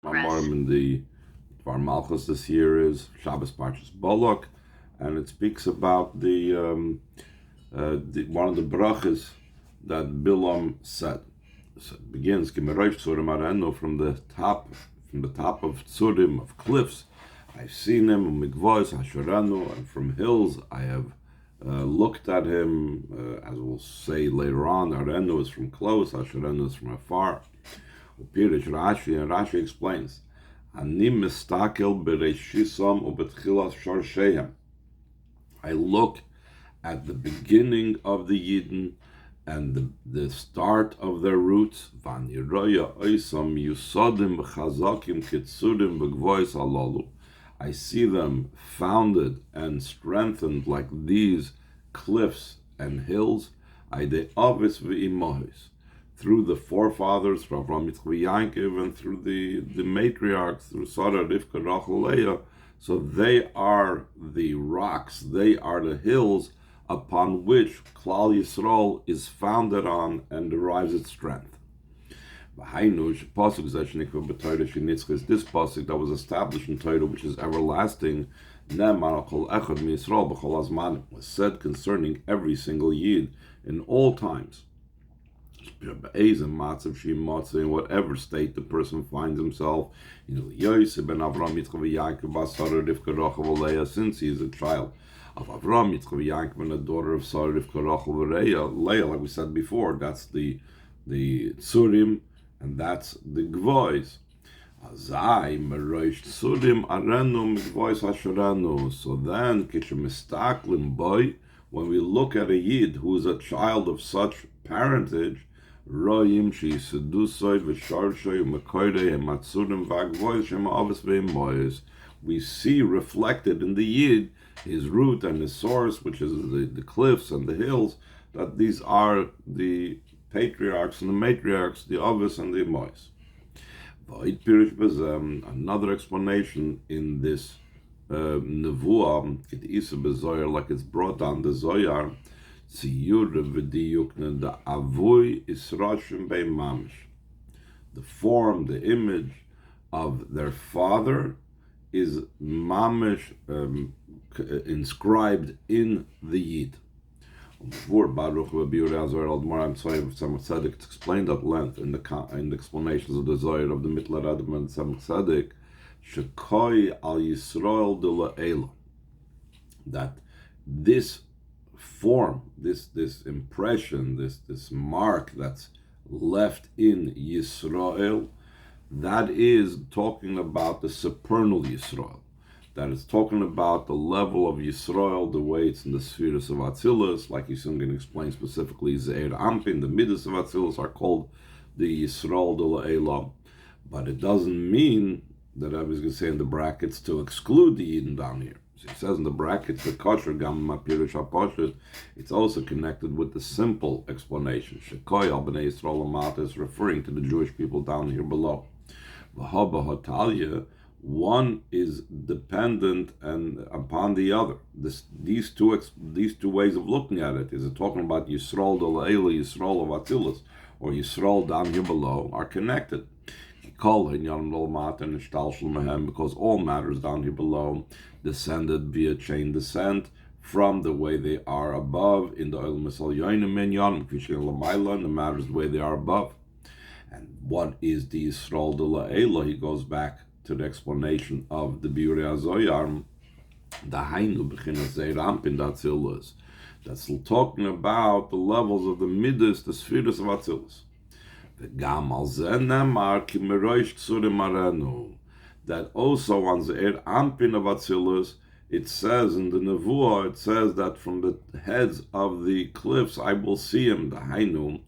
Mamorim in the Dvar Malchus this year is Shabbos Parshas Bolok, and it speaks about the one of the brachas that Bilam said. So it begins merash Tzorim Aránu from the top of Tzorim, of cliffs. I've seen him, ומגבעות אשורנו, and from hills I have looked at him, as we'll say later on. Aránu is from close, Aşorenu is from afar. Pirish Rashi, and Rashi explains, Ani mistakel bereishisom ubetchilas shorsheim. I look at the beginning of the Yidden and the start of their roots. Vaniroya oisam yusodim b'chazakim kitzurim b'gvois alalu. I see them founded and strengthened like these cliffs and hills. Aide avis v'imohis, through the forefathers, through Avraham, Yitzchak, Yaakov, and through the matriarchs, through Sarah, Rivka, Rachel, Leah. So they are the rocks, they are the hills upon which Klal Yisrael is founded on and derives its strength. This pasuk that was established in Torah, which is everlasting, was said concerning every single Yid in all times. In whatever state the person finds himself, since he is a child of Avraham, Yitzchak, Yaakov, and a daughter of Sarah, Rivka, Rachel, Leah, like we said before, that's the Tzorim, and that's the Gvois. Azai merash Tzorim Aránu migvois Aşorenu. So then, kishemistaklim boy, when we look at a Yid who is a child of such parentage, royim sheyisedusoy v'sharshoy u'mekoyrei hematzurim v'agvois shema avis v'imoyes. We see reflected in the Yid his root and his source, which is the cliffs and the hills, that these are the patriarchs and the matriarchs, the Avis and the Mois. Another explanation in this Nevuah, like it's brought down the Zoyar, the form, the image of their father is mamish, inscribed in the Yid. It's explained at length in the explanations of the Zohar of the Mitler Adam and Tzemach Tzedek, Shekoi al Yisrael de la'ela, that this form, this impression, this mark that's left in Yisrael, that is talking about the supernal Yisrael. That is talking about the level of Yisrael, the way it's in the spheres of Atzilus, like he's going to explain specifically, Zeir Ampin, the midas of Atzilus are called the Yisrael de la'ela. But it doesn't mean that I was going to say in the brackets to exclude the Yidden down here. So he says in the brackets, the kosher gam mapirish haposhet, it's also connected with the simple explanation. Shekoy al b'nei Yisrael amata is referring to the Jewish people down here below. V'haba hatalia, one is dependent and upon the other. These two ways of looking at it, is it talking about Yisrael de la'ela, Yisrael of Atzilus, or Yisrael down here below, are connected. Because all matters down here below descended via chain descent from the way they are above in the Olam Misal Yoinim Minyan, and the matters the way they are above. And what is the Yisrael de la'ela? He goes back to the explanation of the Biurei HaZoyar, the Hainu b'chinas Zeir Ampin d'Atzilus. That's talking about the levels of the midas, the spheres of Atzilus. V'gam al zeh nemar ki merash Tzorim Aránu. That also on Zeir Ampin of Atzilus, it says in the Nevuah, it says that from the heads of the cliffs I will see him, the Hainu,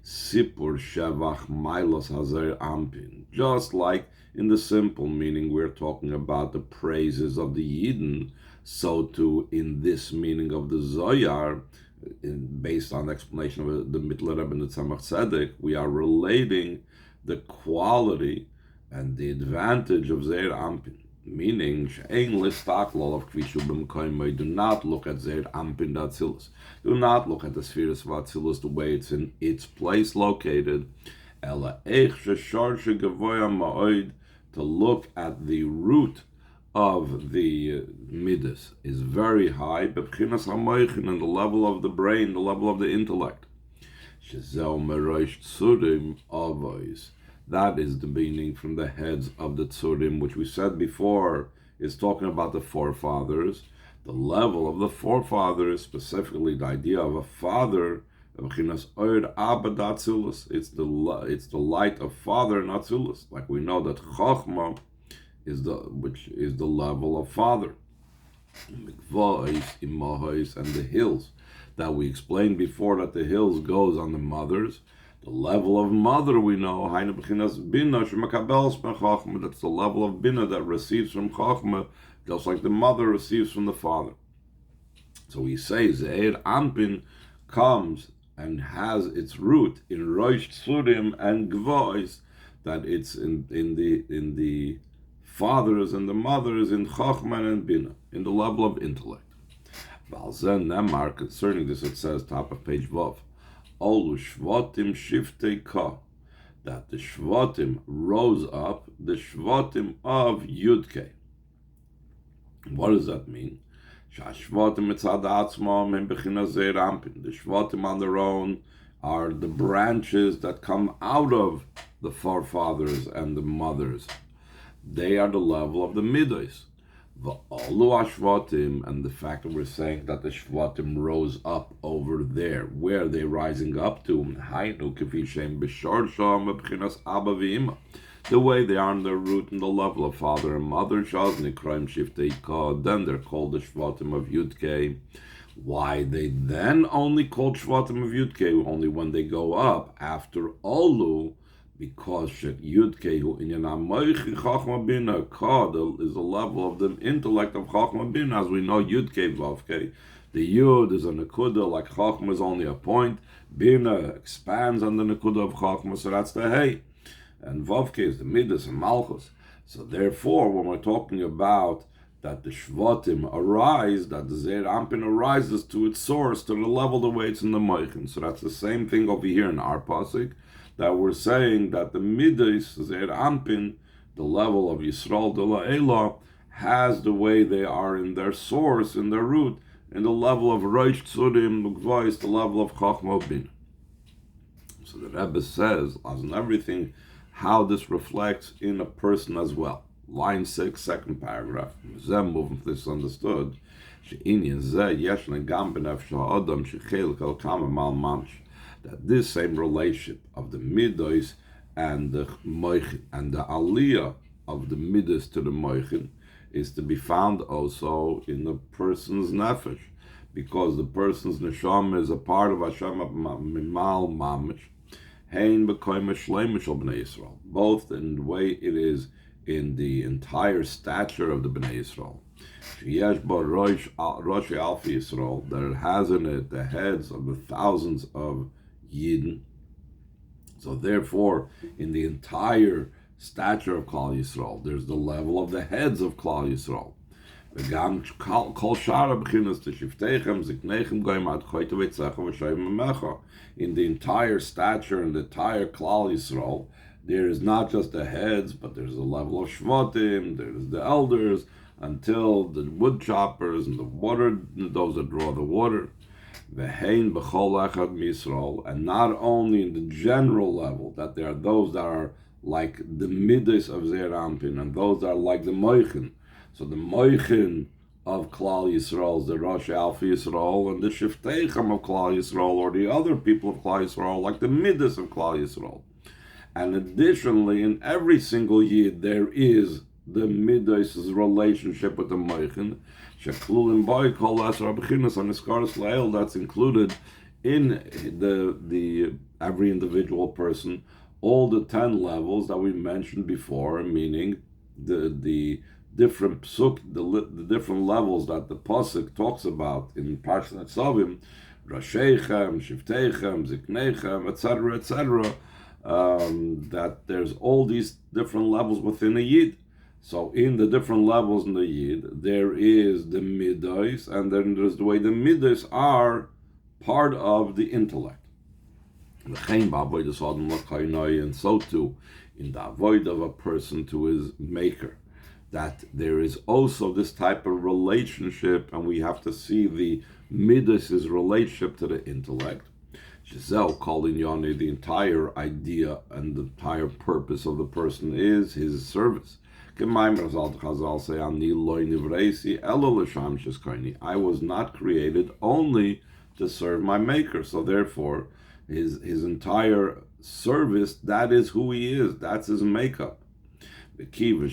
Sipur Shevach Mailos HaZeir Ampin. Just like in the simple meaning, we're talking about the praises of the Yidden, so too in this meaning of the Zoyar, based on the explanation of the Mitler Rebbe and the Tzemach Tzedek, we are relating the quality and the advantage of Zeir Ampin. Meaning, do not look at Zeir Ampin d'Atzilus. Do not look at the spheres of Atzilus the way it's in its place located. to look at the root of the midas is very high, b'bchinas hamoichin, in the level of the brain, the level of the intellect. Shezeu merash tzurim avos. That is the meaning from the heads of the tzurim, which we said before is talking about the forefathers. The level of the forefathers, specifically the idea of a father, it's the light of father and atzilus. Like we know that chachma is the level of father. Megva'os, imahos, and the hills that we explained before, that the hills goes on the mothers. The level of mother we know, that's the level of bina that receives from chachma, just like the mother receives from the father. So we say Zeir Ampin comes and has its root in Rosh Tzurim and Gvois, that it's in the fathers and the mothers, in Chachma and Bina, in the level of intellect. Valzen Nemar, concerning this, it says, top of page Vav, Olu Shvatim Shiftei Ka, that the Shvatim rose up, the Shvatim of Yudke. What does that mean? The Shvatim on their own are the branches that come out of the forefathers and the mothers. They are the level of the midos. And the fact that we're saying that the Shvatim rose up over there, where are they rising up to? The way they are in their root and the level of father and mother, then they're called the Shvatim of Yudke. Why they then only called Shvatim of Yudke? Only when they go up after Olu, because Yudke who in Chachma Bina, is the level of the intellect of Chachma Bina, as we know Yudke Vavke. The Yud is a Nakuda, like Chachma is only a point. Bina expands on the Nakuda of Chachma, so that's the Hey. And Vavke is the Midas and Malchus. So therefore, when we're talking about that the Shvatim arise, that the Zeir Ampin arises to its source, to the level the way it's in the Moichin. So that's the same thing over here in our Pasuk, that we're saying that the Midas, Zeir Ampin, the level of Yisrael de La'ela, has the way they are in their source, in their root, in the level of Rosh Tzurim, Mugvais, the level of Chachma Bin. So the Rebbe says, as in everything, how this reflects in a person as well. Line 6, second paragraph. Zem movement this understood. That this same relationship of the midos and the moichin and the aliyah of the midos to the moichin is to be found also in the person's nefesh, because the person's neshama is a part of Hashem mimal mamish. Both in the way it is in the entire stature of the Bnei Yisrael. That it has in it the heads of the thousands of Yidden. So therefore, in the entire stature of Klal Yisrael, there's the level of the heads of Klal Yisrael. In the entire stature and the entire Klal Yisrael, there is not just the heads, but there's a level of Shvatim, there's the elders, until the wood choppers and the water, those that draw the water. And not only in the general level, that there are those that are like the midas of Zeir Ampin, and those that are like the Moichin. So the Moichin of Klal Yisrael is the Rosh Alpha Yisrael, and the Shiftechem of Klal Yisrael, or the other people of Klal Yisrael, like the midas of Klal Yisrael. And additionally, in every single Yid, there is the midas' relationship with the Moichin. Sheklulim boy kol asar b'chinas on iskaras la'el, that's included in the every individual person, all the 10 levels that we mentioned before, meaning the different psuk, the different levels that the pasuk talks about in Parshat Netzavim, Rasheichem, Shiftechem, Ziknechem, etc., etc. That there's all these different levels within a Yid. So in the different levels in the Yid, there is the midos, and then there's the way the midos are part of the intellect. And so too, in the avoid of a person to his maker, that there is also this type of relationship, and we have to see the midas' relationship to the intellect. Giselle calling Yoni, the entire idea and the entire purpose of the person is his service. I was not created only to serve my maker. So therefore, his entire service, that is who he is. That's his makeup. Since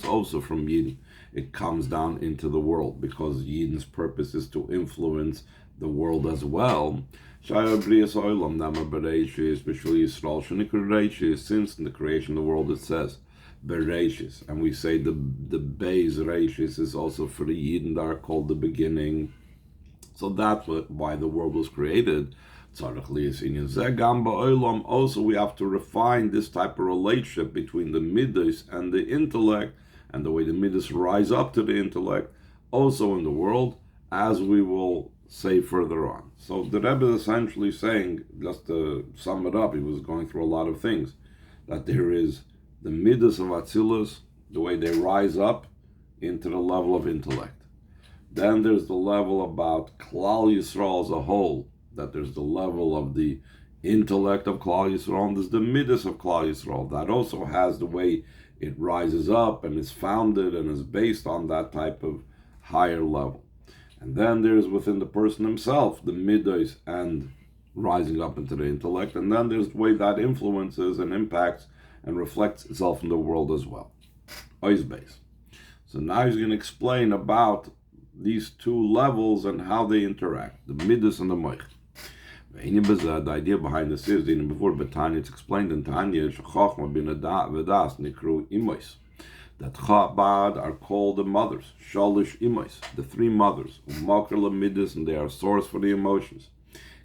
also from Yidden, it comes down into the world, because Yidden's purpose is to influence the world as well. Since in the creation of the world it says Bereshis, and we say the Beis Reshis is also for the Yidden that are called the beginning. So that's why the world was created. Also, we have to refine this type of relationship between the midas and the intellect, and the way the midas rise up to the intellect, also in the world, as we will say further on. So the Rebbe is essentially saying, just to sum it up, he was going through a lot of things, that there is the midas of Atzilus, the way they rise up into the level of intellect. Then there's the level about Klal Yisrael as a whole, that there's the level of the intellect of Klal Yisrael, and there's the midas of Klal Yisrael. That also has the way it rises up and is founded and is based on that type of higher level. And then there's within the person himself the midas and rising up into the intellect, and then there's the way that influences and impacts and reflects itself in the world as well. Oizbeis. So now he's going to explain about these two levels and how they interact, the midas and the moich. The idea behind this is, before Betanya, it's explained in Tanya, Chochma bin Vedas Nikru Imois, that Chabad are called the mothers, Shalish Imois, the three mothers, Umakar midas, and they are source for the emotions.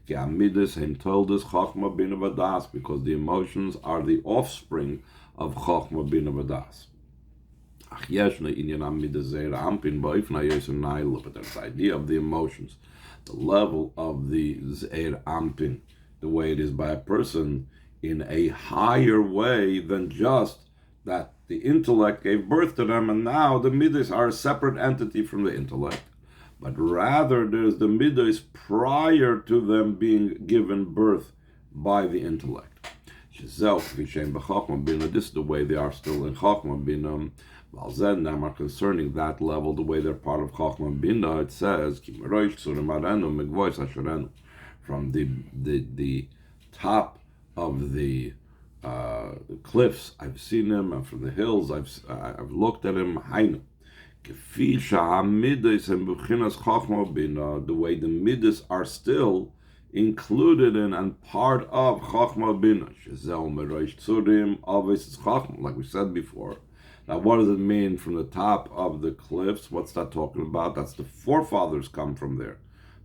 Midas him told us Chochma bin Vedas, because the emotions are the offspring of Chochma bin Vedas. But there's the idea of the emotions, the level of the Zeir Ampin, the way it is by a person, in a higher way than just that the intellect gave birth to them, and now the midas are a separate entity from the intellect. But rather there's the midas prior to them being given birth by the intellect. This is the way they are still in Chachma Binah. Concerning that level, the way they're part of Chachma Binah, it says merash, Tzorim, Aránu, Megvois, Aşorenu, from the top of the cliffs I've seen him, and from the hills I've looked at him. Hainu, the way the midas are still included in and part of Chachma Binah. Tzorim, always is Chachma, like we said before. Now, what does it mean from the top of the cliffs? What's that talking about? That's the forefathers come from there.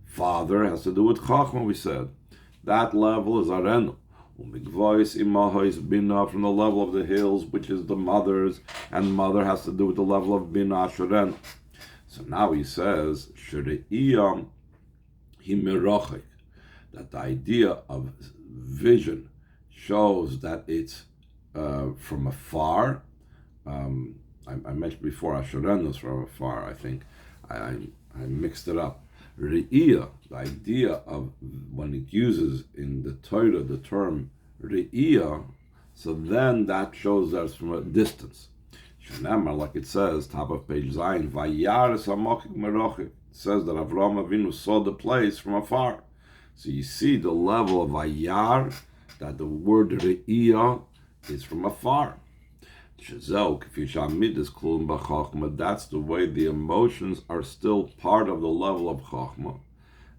Father has to do with Chachma, we said. That level is Aránu. Umigvois imahois bina, from the level of the hills, which is the mothers, and mother has to do with the level of bina Ashorenu. So now he says, Shreiyam himerachik, that the idea of vision shows that it's from afar. I mentioned before Aşorenu is from afar. I think I mixed it up. Re'iyah, the idea of when it uses in the Torah the term Re'iyah, so then that shows us from a distance. Shenamar, like it says, top of page Zayin, Vayaris Hamochik Merochik. It says that Avraham Avinu saw the place from afar. So you see the level of Vayar, that the word Re'iyah is from afar. That's the way the emotions are still part of the level of Chachma,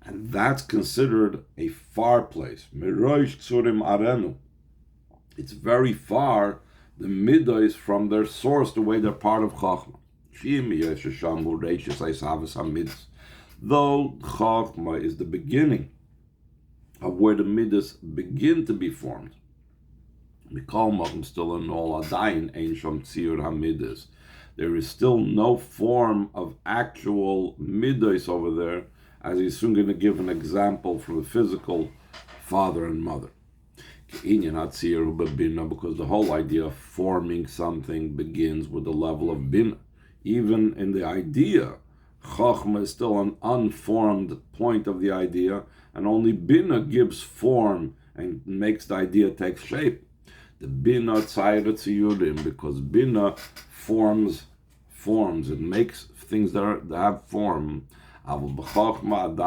and that's considered a far place. Merash, Tzorim, Aránu. It's very far, the midas from their source, the way they're part of Chachma. Though Chachma is the beginning of where the midas begin to be formed, still in all Adayin Ein Shom Tziyur HaMidas. There is still no form of actual midas over there, as he's soon going to give an example for the physical father and mother. Because the whole idea of forming something begins with the level of bina. Even in the idea, Chochmah is still an unformed point of the idea, and only bina gives form and makes the idea take shape. The bina tzayra tziyurim, because bina forms, it makes things that have form. But in Chochmah,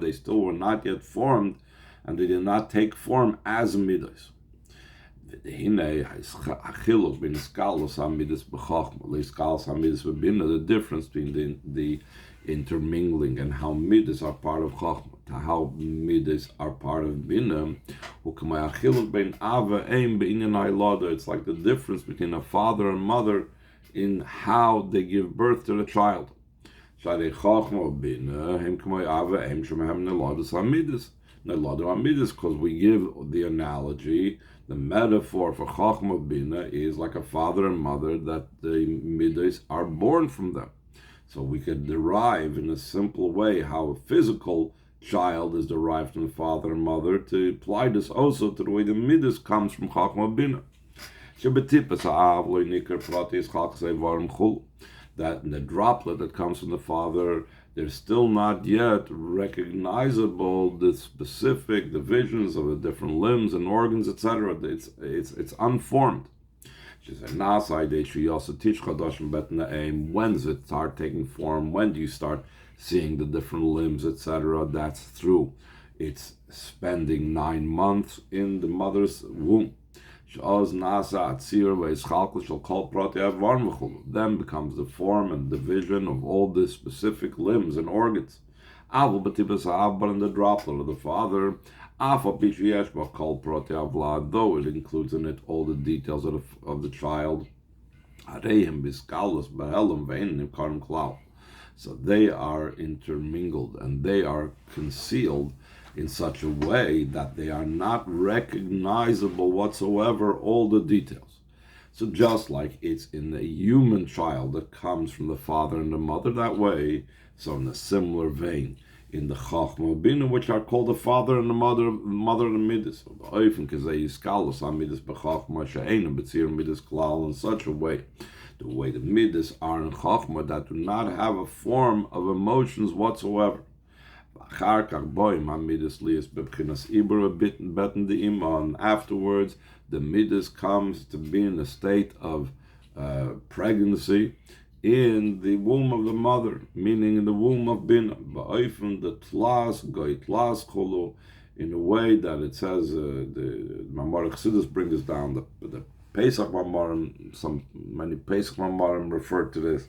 they still were not yet formed, and they did not take form as midas. The difference between the intermingling and how midas are part of Chochmah to how midas are part of Bina. It's like the difference between a father and mother in how they give birth to the child. Because we give the analogy, the metaphor for Chochmah Bina is like a father and mother, that the midas are born from them. So we could derive in a simple way how a physical child is derived from the father and mother, to apply this also to the way the midas comes from Chochmah Bina. That in the droplet that comes from the father, there's still not yet recognizable the specific divisions of the different limbs and organs, etc. It's unformed. She said, when does it start taking form? When do you start seeing the different limbs, etc.? That's through it's spending 9 months in the mother's womb. Then becomes the form and division of all the specific limbs and organs. But in the droplet of the father, though it includes in it all the details of the child, so they are intermingled and they are concealed in such a way that they are not recognizable whatsoever, all the details. So just like it's in a human child that comes from the father and the mother that way, so in a similar vein, in the Chochmah Bina, which are called the father and the mother of the midas, in such a way, the way the midas are in Chochmah, that do not have a form of emotions whatsoever. And afterwards, the midas comes to be in a state of pregnancy in the womb of the mother, meaning in the womb of Bina, in a way that it says, the Mamar Chassidus brings this down, the Pesach Mamarim, many Pesach Mamarim refer to this,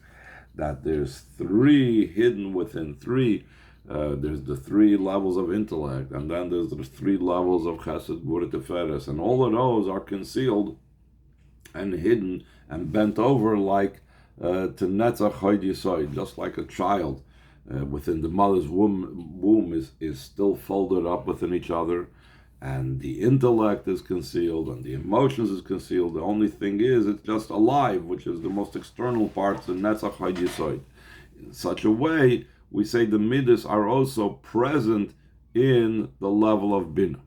that there's 3 hidden within 3. There's the 3 levels of intellect, and then there's the 3 levels of Chesed, Gvura, Tiferes, and all of those are concealed and hidden and bent over like to Netzach Chod Yisod, just like a child within the mother's womb is still folded up within each other, and the intellect is concealed and the emotions is concealed. The only thing is it's just alive, which is the most external parts, the Netzach Chod Yisod. In such a way, we say the midas are also present in the level of Bina.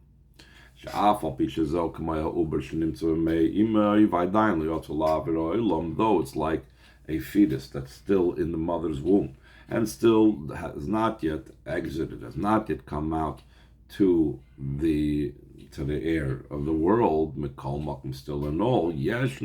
Though it's like a fetus that's still in the mother's womb and still has not yet exited, has not yet come out to the air of the world, still in all, there's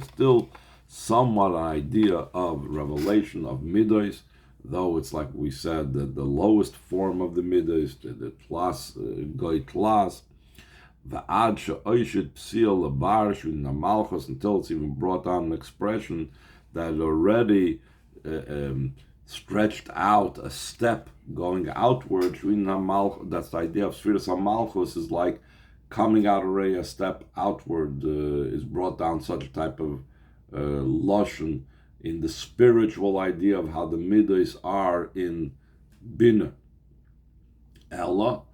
still somewhat an idea of revelation of midas, though it's like we said that the lowest form of the midas, the tlas, goy tlas, the ad she'oishit psil lebar Dvar Malchus, until it's even brought on an expression that already stretched out a step going outward. That's the idea of Sfiras Malchus, is like coming out already a step outward, is brought down such a type of lashon in the spiritual idea of how the midas are in Bina. Ella,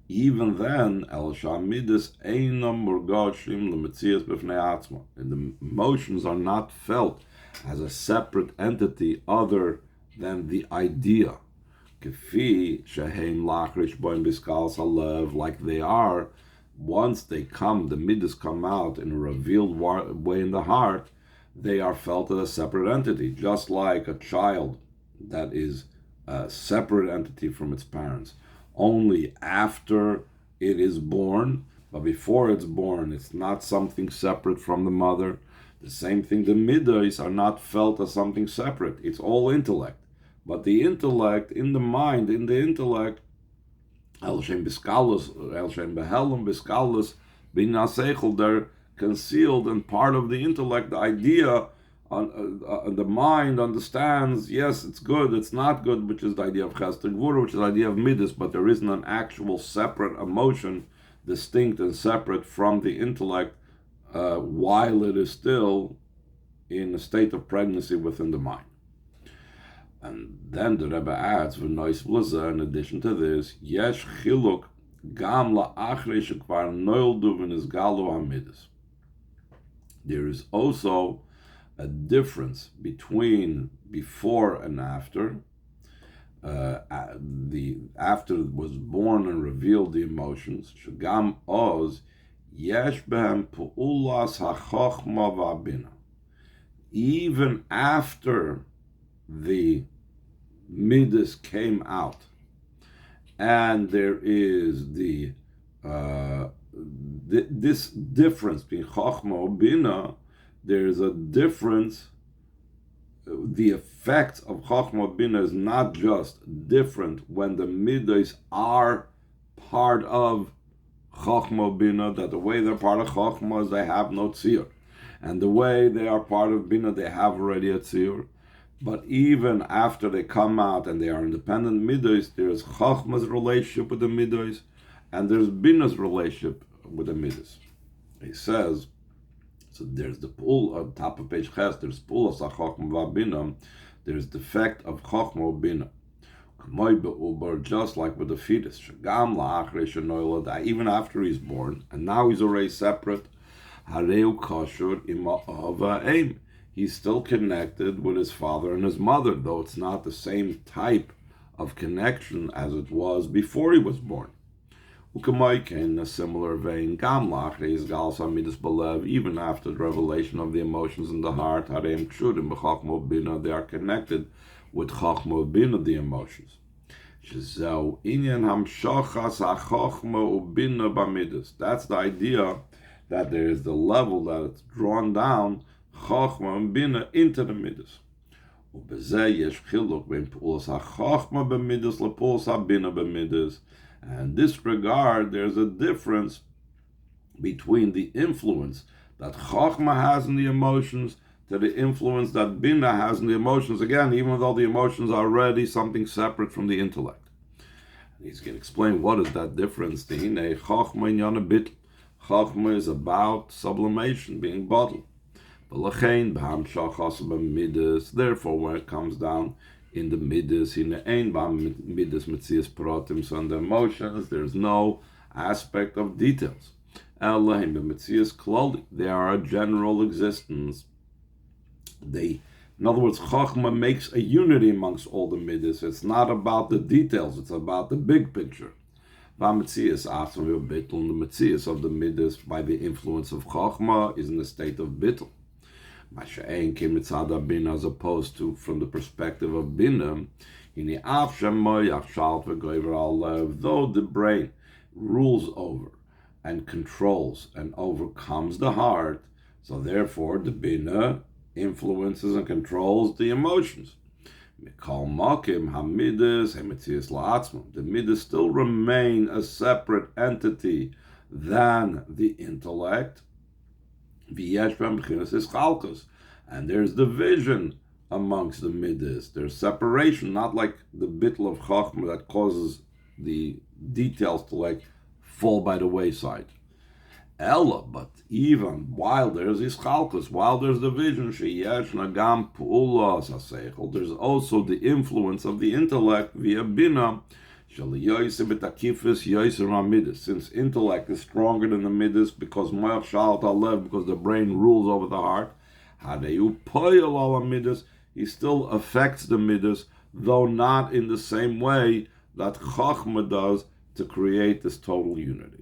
even then, El Shamidas Einam Murgashim Lemetzias B'fnei Atzma, and the emotions are not felt as a separate entity other than the idea. Kefi shehem lachrish boim biskalas halev, like they are, once they come, the midas come out in a revealed way in the heart, they are felt as a separate entity, just like a child that is a separate entity from its parents. Only after it is born, but before it's born, it's not something separate from the mother. The same thing, the midas are not felt as something separate. It's all intellect. But the intellect, in the mind, in the intellect, El Shem Biskalus, El Shem Behelum Biskalus, Bin Nasechel, they're concealed, and part of the intellect, the idea, the mind understands, yes, it's good, it's not good, which is the idea of Chesed Gvura, which is the idea of Midas, but there isn't an actual separate emotion, distinct and separate from the intellect, while it is still in a state of pregnancy within the mind. And then the Rebbe adds, "V'nois blaza." In addition to this, yesh chiluk gam la'achrei shekvar noildu v'nizgalu hamidas. There is also a difference between before and after. The after was born and revealed the emotions. Shegam oz yesh behem pu'ulas ha'chochma v'abina. Even after the midas came out, and there is this difference between chochma and bina. There is a difference. The effect of chochma and bina is not just different when the midas are part of chochma and bina, that the way they're part of chochma is they have no tzir, and the way they are part of bina they have already a tzir. But even after they come out and they are independent midas, there's Chachma's relationship with the midas, and there's Bina's relationship with the midas. He says, so there's the pool on top of page Ches, there's pool of Chachma v'Bina, there's the effect of Chachma v'Bina. Just like with the fetus, even after he's born, and now he's already separate, Hareu Kashur ima ava aim. He's still connected with his father and his mother, though it's not the same type of connection as it was before he was born. In a similar vein, even after the revelation of the emotions in the heart, they are connected with Chachma Bina, the emotions. That's the idea, that there is the level that it's drawn down Chachma and Bina into the midas. And in this regard, there's a difference between the influence that Chachma has in the emotions to the influence that Bina has in the emotions. Again, even though the emotions are already something separate from the intellect. And he's going to explain what is that difference. Chachma is about sublimation, being bottled. Therefore, when it comes down in the midas, on the emotions, there's no aspect of details. They are a general existence. In other words, Chachma makes a unity amongst all the midas. It's not about the details, it's about the big picture. The metzias of the midas by the influence of Chachma is in the state of bittul. As opposed to from the perspective of Bina, though the brain rules over and controls and overcomes the heart, so therefore the Bina influences and controls the emotions. The midas still remain a separate entity than the intellect. And there's division amongst the midas. There's separation, not like the bittul of Chachma that causes the details to fall by the wayside. Ella, but even while there's ischalkus, while there's division, there's also the influence of the intellect via bina. Since intellect is stronger than the midas, because the brain rules over the heart, he still affects the midas though not in the same way that Chachma does to create this total unity.